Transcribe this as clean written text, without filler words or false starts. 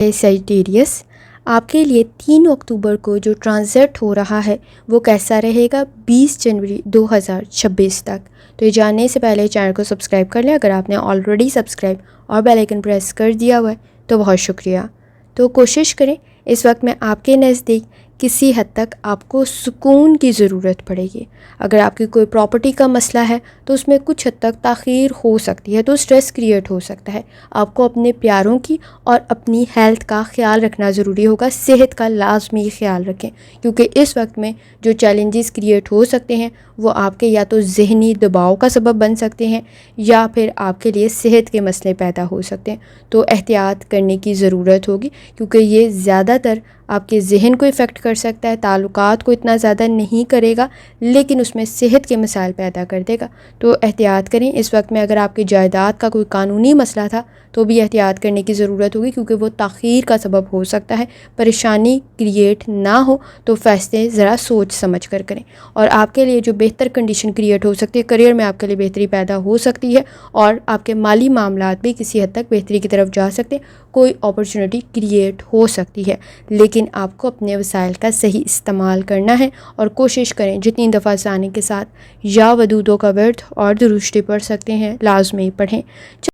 Sagittarius, آپ کے لیے 3 اکتوبر کو جو ٹرانزٹ ہو رہا ہے وہ کیسا رہے گا 20 جنوری 2026 تک۔ تو یہ جاننے سے پہلے چینل کو سبسکرائب کر لیں، اگر آپ نے آلریڈی سبسکرائب اور بیل آئیکن پریس کر دیا ہوا ہے تو بہت شکریہ۔ تو کوشش کریں، اس وقت میں آپ کے نزدیک کسی حد تک آپ کو سکون کی ضرورت پڑے گی۔ اگر آپ کی کوئی پراپرٹی کا مسئلہ ہے تو اس میں کچھ حد تک تاخیر ہو سکتی ہے، تو سٹریس کریٹ ہو سکتا ہے۔ آپ کو اپنے پیاروں کی اور اپنی ہیلتھ کا خیال رکھنا ضروری ہوگا، صحت کا لازمی خیال رکھیں، کیونکہ اس وقت میں جو چیلنجز کریٹ ہو سکتے ہیں وہ آپ کے یا تو ذہنی دباؤ کا سبب بن سکتے ہیں یا پھر آپ کے لیے صحت کے مسئلے پیدا ہو سکتے ہیں۔ تو احتیاط کرنے کی ضرورت ہوگی، کیونکہ یہ زیادہ تر آپ کے ذہن کو افیکٹ کر سکتا ہے، تعلقات کو اتنا زیادہ نہیں کرے گا لیکن اس میں صحت کے مسائل پیدا کر دے گا۔ تو احتیاط کریں۔ اس وقت میں اگر آپ کی جائیداد کا کوئی قانونی مسئلہ تھا تو بھی احتیاط کرنے کی ضرورت ہوگی، کیونکہ وہ تاخیر کا سبب ہو سکتا ہے۔ پریشانی کریٹ نہ ہو تو فیصلے ذرا سوچ سمجھ کر کریں، اور آپ کے لیے جو بہتر کنڈیشن کریٹ ہو سکتی ہے، کریئر میں آپ کے لیے بہتری پیدا ہو سکتی ہے اور آپ کے مالی معاملات بھی کسی حد تک بہتری کی طرف جا سکتے ہیں، کوئی اپرچونٹی کریٹ ہو سکتی ہے، لیکن آپ کو اپنے وسائل کا صحیح استعمال کرنا ہے اور کوشش کریں جتنی دفعہ آسانی کے ساتھ یا ودودوں کا ورد اور درود شریف پڑھ سکتے ہیں لازمی پڑھیں۔